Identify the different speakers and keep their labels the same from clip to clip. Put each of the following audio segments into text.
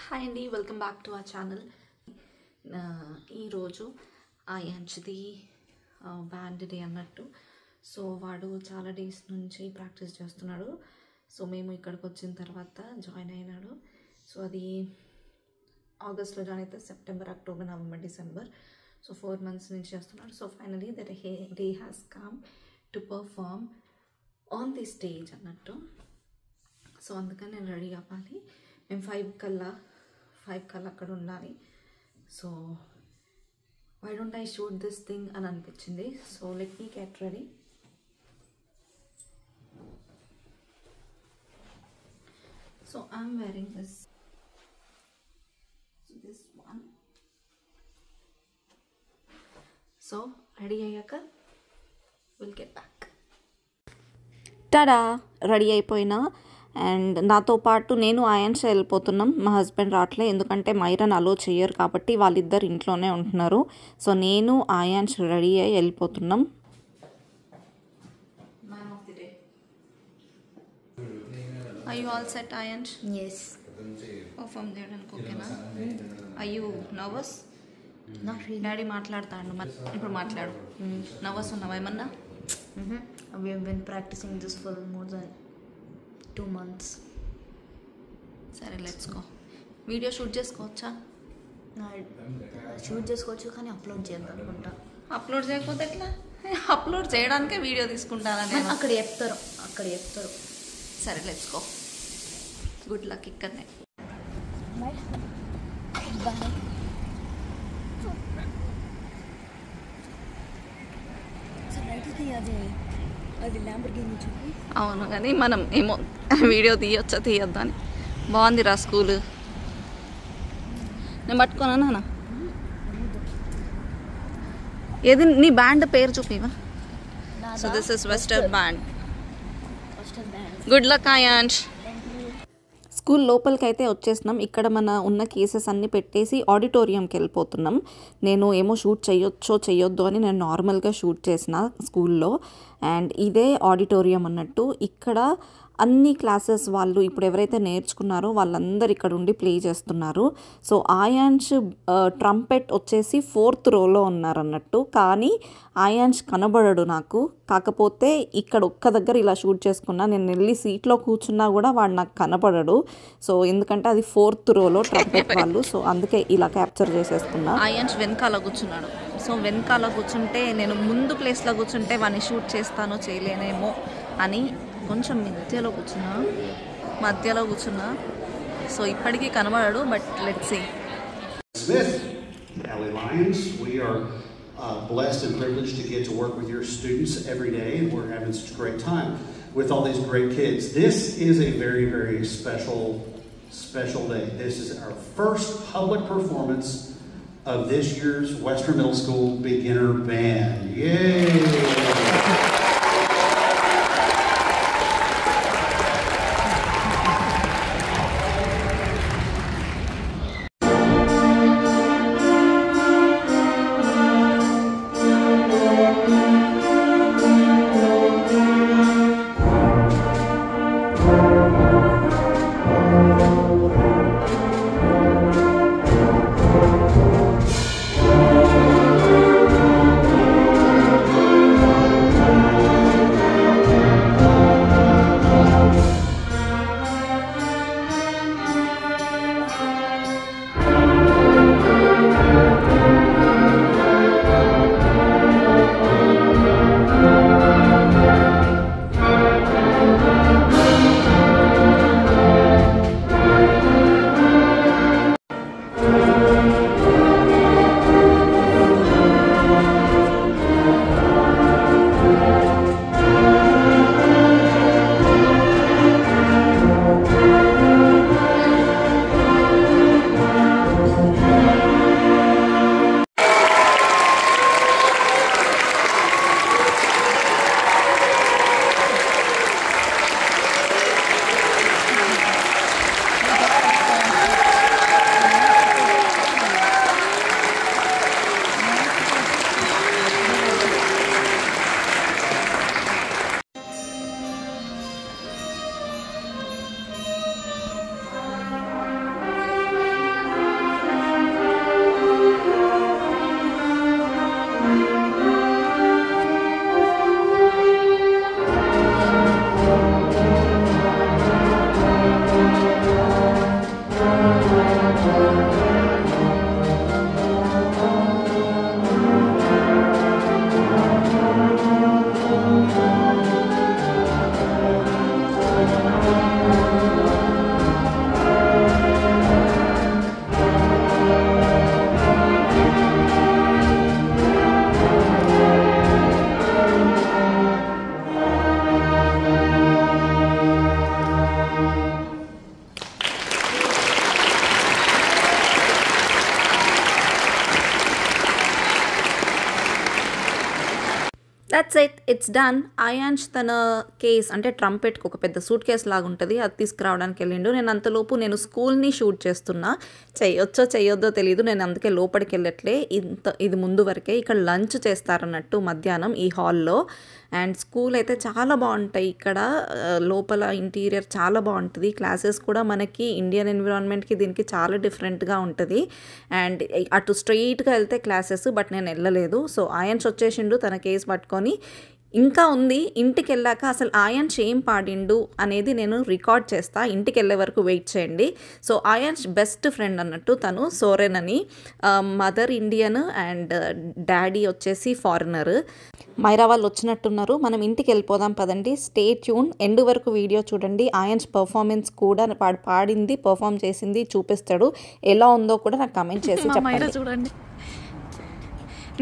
Speaker 1: Hi అండి, welcome back to our channel. ఈరోజు ఆయాంష్ది band day అన్నట్టు. సో వాడు చాలా డేస్ నుంచి ప్రాక్టీస్ చేస్తున్నాడు. సో మేము ఇక్కడికి వచ్చిన తర్వాత జాయిన్ అయినాడు. సో అది ఆగస్ట్లో జాయిన్ అయితే September, October, November, December, so 4 months నుంచి చేస్తున్నాడు. So finally that day has come to perform on the stage అన్నట్టు. సో అందుకని నేను రెడీ అవ్వాలి. మేము 5 కల్లా అక్కడ ఉండాలి. So why don't I shoot this thing అని అనిపించింది. So let me get ready. So I'm wearing this one. So ready అయ్యాక will get back.
Speaker 2: Tada, ready అయిపోయినా. అండ్ నాతో పాటు నేను ఆయాన్స్ వెళ్ళిపోతున్నాం. మా హస్బెండ్ రావట్లే, ఎందుకంటే మైరాన్ అలో చేయరు కాబట్టి వాళ్ళిద్దరు ఇంట్లోనే ఉంటున్నారు. సో నేను ఆయాన్స్ రెడీ అయ్యి వెళ్ళిపోతున్నాం.
Speaker 1: Are you all set, Ayansh?
Speaker 3: Yes.
Speaker 1: Perform there and ఓకేనా? Are you nervous?
Speaker 3: Not really.
Speaker 1: Daddy మాట్లాడతాడు, ఇప్పుడు మాట్లాడు. నర్వస్ ఉన్నావా ఏమన్నా?
Speaker 3: We have been practicing this for more than 2 months.
Speaker 1: సరే, లెట్స్ గో. వీడియో షూట్ చేసుకోవచ్చా?
Speaker 3: షూట్ చేసుకోవచ్చు, కానీ అప్లోడ్ చేయాలి అనుకుంటా.
Speaker 1: అప్లోడ్ చేయకపోతే ఎట్లా? అప్లోడ్ చేయడానికే వీడియో తీసుకుంటానని
Speaker 3: అక్కడ చెప్తారు.
Speaker 1: సరే, లెట్స్ గో. గుడ్ లక్ ఇక్కడనే.
Speaker 3: అది ల్యాంబోర్గిని చూపి.
Speaker 1: అవును, కానీ మనం ఏమో వీడియో తీయొచ్చా తీయొద్దా అని. బాగుందిరా స్కూల్. నేను పట్టుకోనా నాన్న? ఏది నీ బ్యాండ్ పేరు చూపివా? So this is western band. Good luck Aayansh.
Speaker 2: School లోపలికి అయితే వచ్చేసినాం. ఇక్కడ మన ఉన్న కేసెస్ అన్నీ పెట్టేసి ఆడిటోరియంకి వెళ్ళిపోతున్నాం. నేను ఏమో షూట్ చేయొద్దో అని నేను నార్మల్గా షూట్ చేసిన స్కూల్లో. అండ్ ఇదే ఆడిటోరియం అన్నట్టు. ఇక్కడ అన్ని క్లాసెస్ వాళ్ళు ఇప్పుడు ఎవరైతే నేర్చుకున్నారో వాళ్ళందరూ ఇక్కడ ఉండి ప్లే చేస్తున్నారు. సో ఆయాన్స్ ట్రంపెట్ వచ్చేసి 4th rowలో ఉన్నారన్నట్టు. కానీ ఆయాన్స్ కనబడడు నాకు. కాకపోతే ఇక్కడ ఒక్క దగ్గర ఇలా షూట్ చేసుకున్నా, నేను వెళ్ళి సీట్లో కూర్చున్నా కూడా వాడు నాకు కనపడడు. సో ఎందుకంటే అది 4th rowలో ట్రంపెట్ వాళ్ళు. సో అందుకే ఇలా క్యాప్చర్ చేసేసుకున్నా.
Speaker 1: ఆయాన్స్ వెనకాల కూర్చున్నాడు. సో వెనకాల కూర్చుంటే నేను ముందు ప్లేస్లో కూర్చుంటే వాడిని షూట్ చేస్తానో చేయలేనేమో అని కొంచెం మధ్యలో కూర్చున్నా. సో ఇప్పటికీ కనబడాడు, but let's see.
Speaker 4: Smith, Alley Lions, we are blessed and privileged to get to work with your students every day, and we're having such a great time with all these great kids. This is a very, very special day. This is our first public performance of this year's Western Middle School Beginner Band. Yay!
Speaker 2: That's it's done. Ayansh తన case అంటే ట్రంపెట్కి ఒక పెద్ద suit case లాగా ఉంటుంది, అది తీసుకురావడానికి వెళ్ళిండు. నేను అంతలోపు నేను స్కూల్ని షూట్ చేస్తున్నా. చెయ్యొద్దో తెలియదు, నేను అందుకే లోపలికి వెళ్ళట్లే. ఇది ముందు వరకే. ఇక్కడ లంచ్ చేస్తారన్నట్టు మధ్యాహ్నం ఈ హాల్లో. అండ్ స్కూల్ అయితే చాలా బాగుంటాయి ఇక్కడ. లోపల ఇంటీరియర్ చాలా బాగుంటుంది. క్లాసెస్ కూడా మనకి ఇండియన్ ఎన్విరాన్మెంట్కి దీనికి చాలా డిఫరెంట్గా ఉంటుంది. అండ్ అటు స్ట్రెయిట్గా వెళ్తే క్లాసెస్, బట్ నేను వెళ్ళలేదు. సో అయాన్ష్ వచ్చేసిండు తన కేస్ పట్టుకొని. ఇంకా ఉంది, ఇంటికి వెళ్ళాక అసలు అయాన్ష్ ఏం పాడిండు అనేది నేను రికార్డ్ చేస్తా. ఇంటికి వెళ్ళే వరకు వెయిట్ చేయండి. సో అయాన్ష్ బెస్ట్ ఫ్రెండ్ అన్నట్టు తను సోరెన్ అని, మదర్ ఇండియన్ అండ్ డాడీ వచ్చేసి ఫారినర్. మైరా వాళ్ళు వచ్చినట్టున్నారు, మనం ఇంటికి వెళ్ళిపోదాం పదండి. స్టే ట్యూన్, ఎండ్ వరకు వీడియో చూడండి. అయాన్ష్ పర్ఫార్మెన్స్ కూడా పాడింది, పర్ఫామ్ చేసింది చూపిస్తాడు. ఎలా ఉందో కూడా నాకు కమెంట్ చేసి చెప్పండి.
Speaker 1: చూడండి,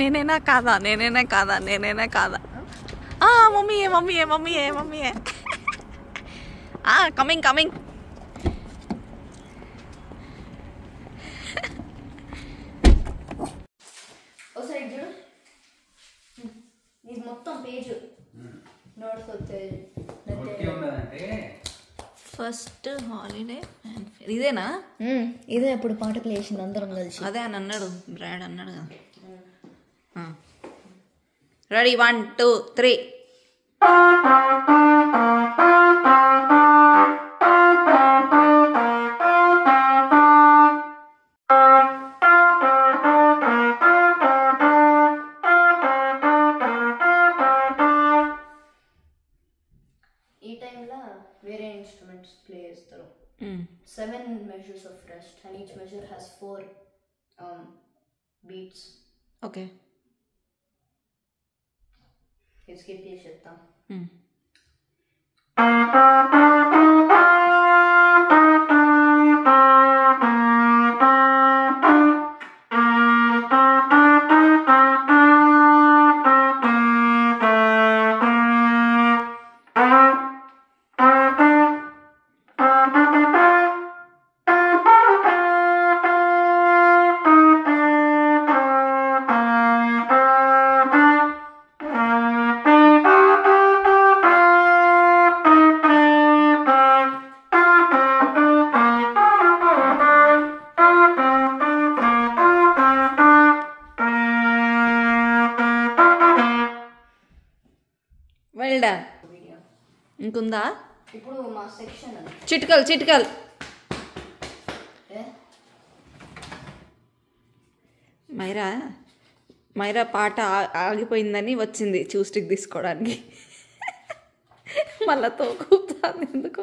Speaker 1: నేనేనా కాదా మమ్మీ కమింగ్.
Speaker 3: ఒకసారి చూడు, ఇది మొత్తం పేజ్ నోట్స్ వచ్చాయి.
Speaker 1: ఫస్ట్ హాలిడే ఇదేనా?
Speaker 3: ఇదే అప్పుడు పాట ప్లే చేసింది అందరం కలిసి.
Speaker 1: అదే అని అన్నాడు బ్రాడ్, అన్నాడు కదా. రెడీ 1 2 3.
Speaker 3: ఈ టైంలో వేరే ఇన్స్ట్రుమెంట్స్ ప్లే చేస్తారు. 7 measures of rest and each measure has 4 beats.
Speaker 1: Okay,
Speaker 3: skip చేసి చెప్తాం.
Speaker 1: ఇంకుందా?
Speaker 3: ఇప్పుడు మా సెక్షన్
Speaker 1: చిట్కల్ మైరా పాట ఆగిపోయిందని వచ్చింది చూస్టిక్ తీసుకోవడానికి. మళ్ళా తోకుతాను ఎందుకు.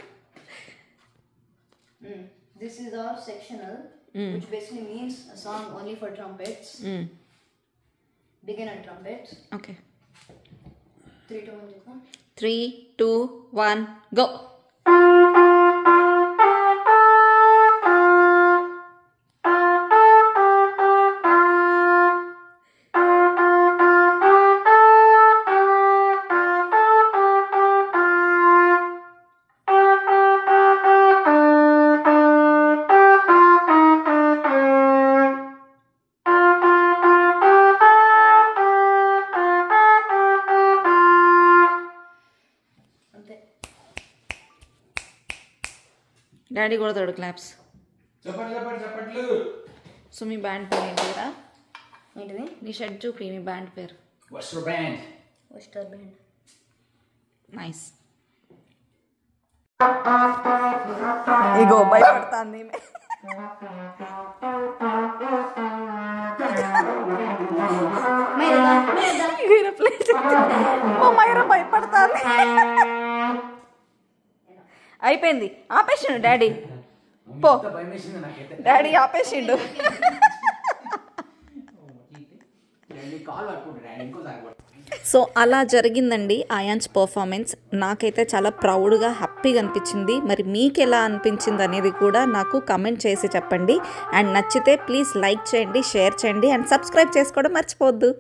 Speaker 3: This is our sectional, which basically means a song only for trumpets. Beginner trumpets.
Speaker 1: Okay.
Speaker 3: 3 2 1 చెప్పు.
Speaker 1: 3 2 1 go. డాడీ కొడతాడు క్లాప్స్. సో మీ బ్యాండ్ పేరు ఏంటిరా?
Speaker 3: ఏంటిది?
Speaker 1: నీ షర్ట్ చూపి, మీ బ్యాండ్ పేరు.
Speaker 3: వెస్టర్ బ్యాండ్.
Speaker 1: నైస్.
Speaker 2: ఇగో భయపడతాంది. మైరా భయపడతాంది. అయిపోయింది, ఆపేసిండు డాడీ. పో డాడీ ఆపేసిండు. సో అలా జరిగిందండి అయాన్స్ పర్ఫార్మెన్స్. నాకైతే చాలా ప్రౌడ్గా హ్యాపీగా అనిపించింది. మరి మీకు ఎలా అనిపించింది అనేది కూడా నాకు కమెంట్ చేసి చెప్పండి. అండ్ నచ్చితే ప్లీజ్ లైక్ చేయండి, షేర్ చేయండి అండ్ సబ్స్క్రైబ్ చేసుకోవడం మర్చిపోవద్దు.